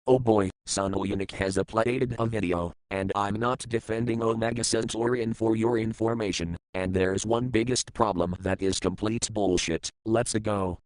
Oh boy, Sonulianic has uploaded a video, and I'm not defending Omega Centaurian for your information, and there's one biggest problem that is complete bullshit. Let's go.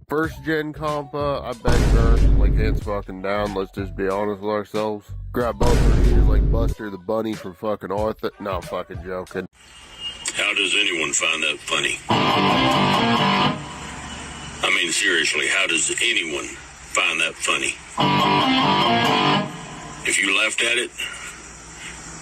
First gen compa, I bet her, like hands fucking down, let's just be honest with ourselves. Grab both her ears like Buster the Bunny from fucking Arthur. No, I'm fucking joking. How does anyone find that funny? I mean, seriously, how does anyone find that funny? If you laughed at it,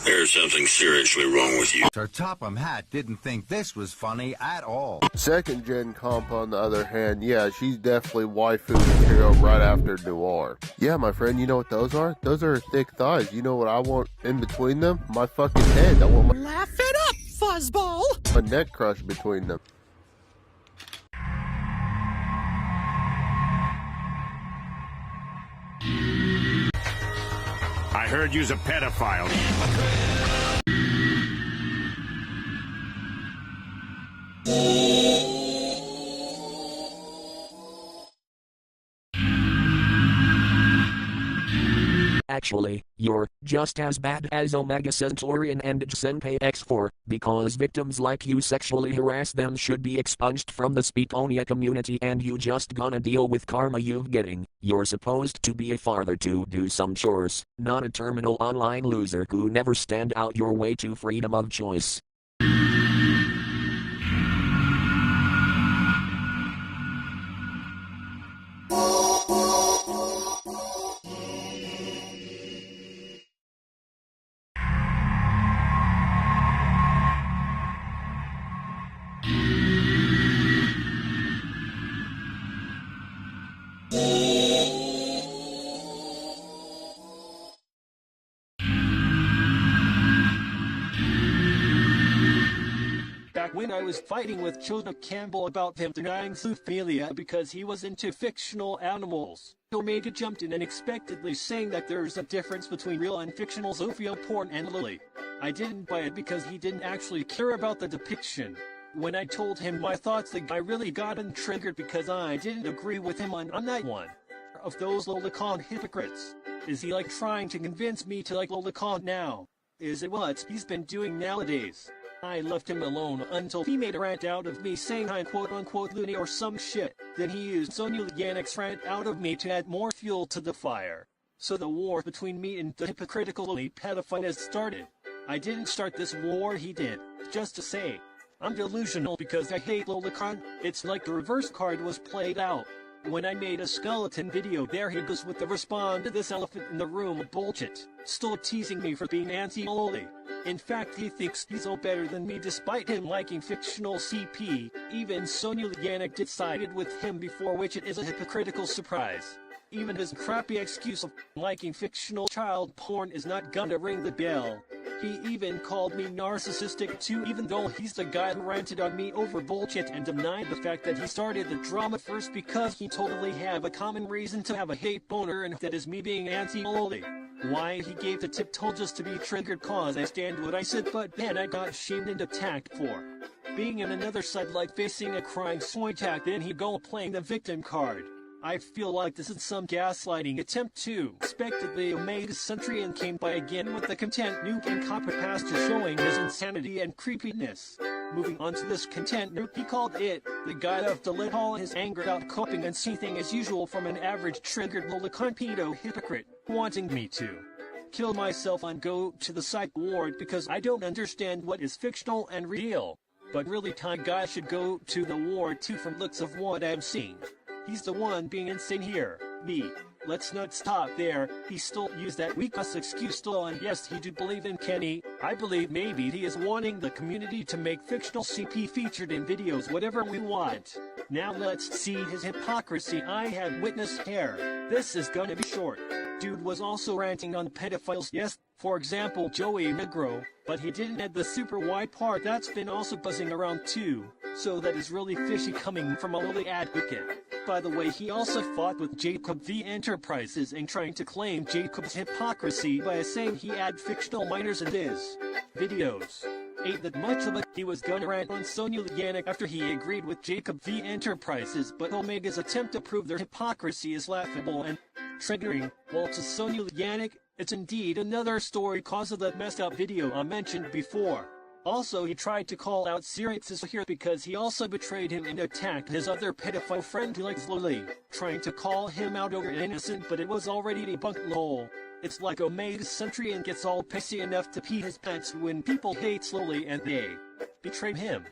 there's something seriously wrong with you. Sir Topham Hatt didn't think this was funny at all. Second gen compa, on the other hand, yeah, she's definitely waifu material right after Noir. Yeah, my friend, you know what those are? Those are thick thighs. You know what I want in between them? My fucking head. I want my... Laugh it up, fuzzball! A neck crush between them. I heard you's a pedophile. Actually, you're just as bad as Omega Centaurian and Senpai X4, because victims like you sexually harass them should be expunged from the Speakonia community, and you just gonna deal with karma you're getting. You're supposed to be a father to do some chores, not a terminal online loser who never stand out your way to freedom of choice. Back when I was fighting with Chota Campbell about him denying zoophilia because he was into fictional animals, Omega jumped in unexpectedly saying that there's a difference between real and fictional zoophile porn and Lily. I didn't buy it because he didn't actually care about the depiction. When I told him my thoughts, the guy really got triggered because I didn't agree with him on that one. Of those lolicon hypocrites. Is he like trying to convince me to like lolicon now? Is it what he's been doing nowadays? I left him alone until he made a rant out of me saying I'm quote-unquote loony or some shit. Then he used Sonulianic's rant out of me to add more fuel to the fire. So the war between me and the hypocritical pedophile has started. I didn't start this war, he did. Just to say, I'm delusional because I hate lolicon. It's like the reverse card was played out. When I made a skeleton video, there he goes with the respond to this elephant in the room bullshit, still teasing me for being anti-loli. In fact, he thinks he's all better than me despite him liking fictional CP. Even Sonulianic decided with him before, which it is a hypocritical surprise. Even his crappy excuse of liking fictional child porn is not gonna ring the bell. He even called me narcissistic too, even though he's the guy who ranted on me over bullshit and denied the fact that he started the drama first because he totally have a common reason to have a hate boner, and that is me being anti-loli. Why he gave the tip told just to be triggered cause I stand what I said, but then I got shamed and attacked for being in another side like facing a crying soy tack. Then he go playing the victim card. I feel like this is some gaslighting attempt too. Expectedly, Omega Centurion came by again with the content nuke and copypasta showing his insanity and creepiness. Moving on to this content nuke, he called it the guide of to let all his anger out, coping and seething as usual from an average triggered lolicon pedo hypocrite wanting me to kill myself and go to the psych ward because I don't understand what is fictional and real. But really, Ty guy should go to the ward too from looks of what I'm seeing. He's the one being insane here. Me. Let's not stop there. He still used that weak-ass excuse still, and yes, he did believe in Kenny. I believe maybe he is wanting the community to make fictional CP featured in videos, whatever we want. Now let's see his hypocrisy. I have witnessed here. This is gonna be short. Dude was also ranting on pedophiles, yes, for example Joey Negro, but he didn't add the super wide part that's been also buzzing around too, so that is really fishy coming from a lowly advocate. By the way, he also fought with JacobV Enterprises and trying to claim Jacob's hypocrisy by saying he had fictional minors in his videos. Ain't that much of it. He was gonna rant on Sonulianic after he agreed with JacobV Enterprises, but Omega's attempt to prove their hypocrisy is laughable and triggering. Well, to Sonulianic, it's indeed another story cause of that messed up video I mentioned before. Also, he tried to call out Sirix's here because he also betrayed him and attacked his other pedophile friend who likes Lily, trying to call him out over innocent, but it was already debunked lol. It's like Omega Centurion gets all pissy enough to pee his pants when people hate slowly and they betray him.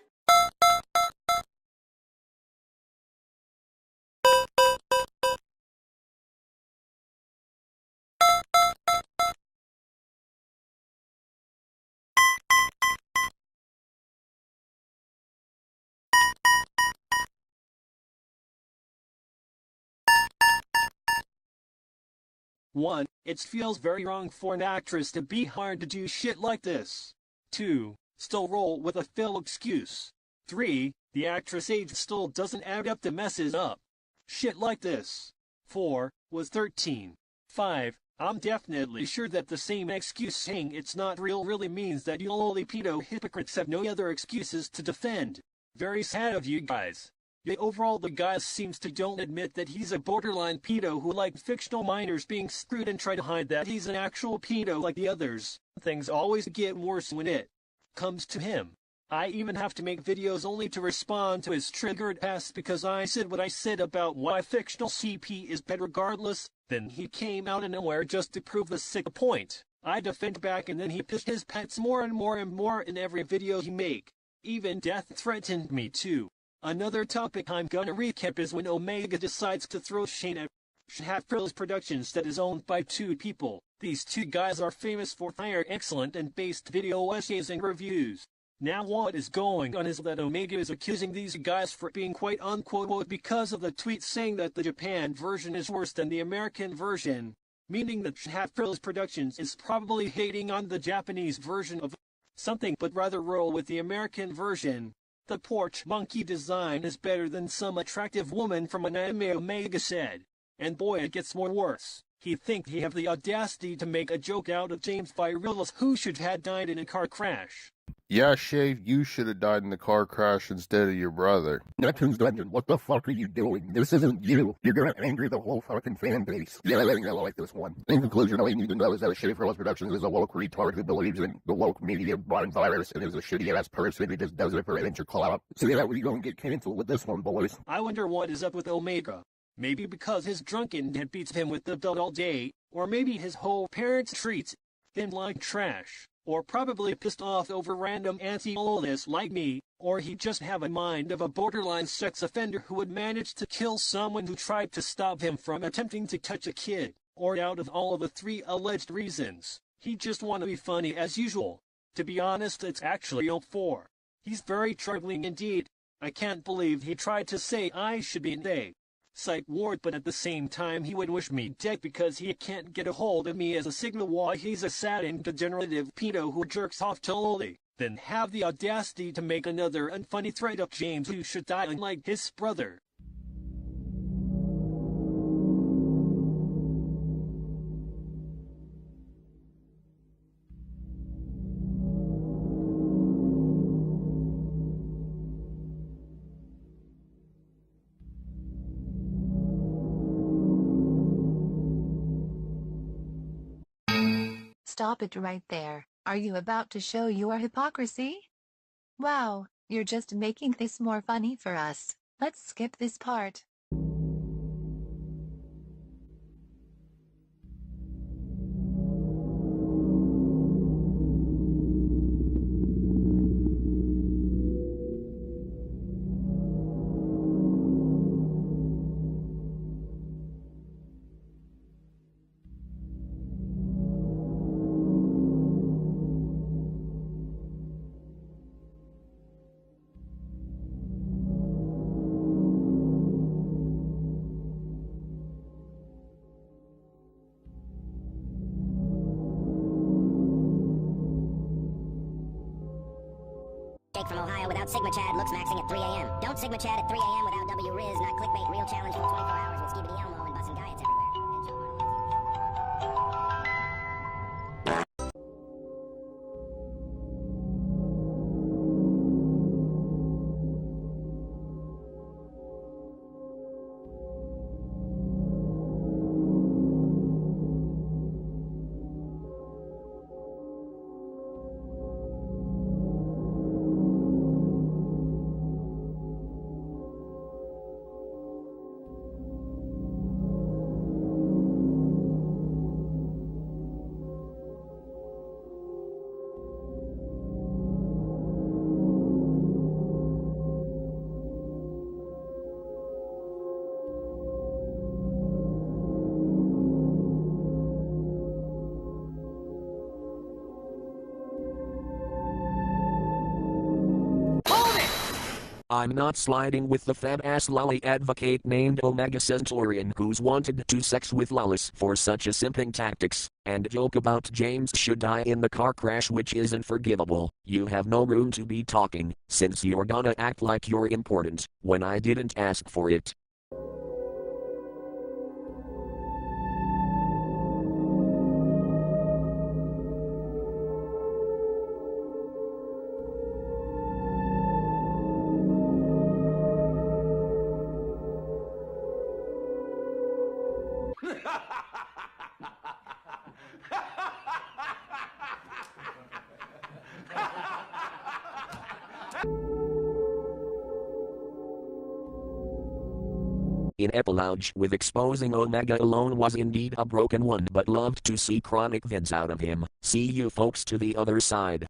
One, it feels very wrong for an actress to be hired to do shit like this. 2, still roll with a fail excuse. 3, the actress age still doesn't add up to messes up shit like this. 4, was 13. 5, I'm definitely sure that the same excuse saying it's not real really means that you lowly pedo hypocrites have no other excuses to defend. Very sad of you guys. Yet overall the guy seems to don't admit that he's a borderline pedo who liked fictional minors being screwed and try to hide that he's an actual pedo like the others. Things always get worse when it comes to him. I even have to make videos only to respond to his triggered ass because I said what I said about why fictional CP is better regardless. Then he came out of nowhere just to prove the sick point. I defend back and then he pissed his pants more and more and more in every video he make. Even death threatened me too. Another topic I'm gonna recap is when Omega decides to throw shade at JacobV Productions that is owned by 2 people. These 2 guys are famous for their excellent and based video essays and reviews. Now what is going on is that Omega is accusing these guys for being quite unquote because of the tweet saying that the Japan version is worse than the American version, meaning that JacobV Productions is probably hating on the Japanese version of something but rather roll with the American version. The porch monkey design is better than some attractive woman from an anime, Omega said. And boy, it gets more worse. He think he have the audacity to make a joke out of James Virilis, who should have died in a car crash. Yeah, Shave, you should have died in the car crash instead of your brother. Neptune's Dungeon, what the fuck are you doing? This isn't you. You're gonna anger the whole fucking fan base. Yeah, I like this one. In conclusion, all you need to know is that JacobV Productions is a woke retard who believes in the woke media born virus and is a shitty-ass person who just does it for an inch clout. So yeah, we're gonna get canceled with this one, boys. I wonder what is up with Omega. Maybe because his drunkenhead beats him with the belt all day, or maybe his whole parents treats him like trash. Or probably pissed off over random anti-oldness like me, or he just have a mind of a borderline sex offender who would manage to kill someone who tried to stop him from attempting to touch a kid, or out of all of the 3 alleged reasons, he just want to be funny as usual. To be honest, it's actually all 4. He's very troubling indeed. I can't believe he tried to say I should be in a psych ward, but at the same time he would wish me dead because he can't get a hold of me as a signal why he's a sad and degenerative pedo who jerks off to Loli, then have the audacity to make another unfunny threat of James who should die unlike his brother. Stop it right there. Are you about to show your hypocrisy? Wow, you're just making this more funny for us. Let's skip this part. Jake from Ohio without Sigma Chad looks maxing at 3 a.m. Don't Sigma Chad at 3 a.m. without W Riz, not clickbait, real challenge for 24 hours with Skibidi Elmo and bussing diets I'm not sliding with the fat-ass lolly advocate named Omega Centaurian who's wanted to sex with lollies for such a simping tactics, and joke about James should die in the car crash which isn't forgivable. You have no room to be talking, since you're gonna act like you're important, when I didn't ask for it. In epilogue, with exposing Omega alone was indeed a broken one but loved to see chronic vids out of him. See you folks to the other side.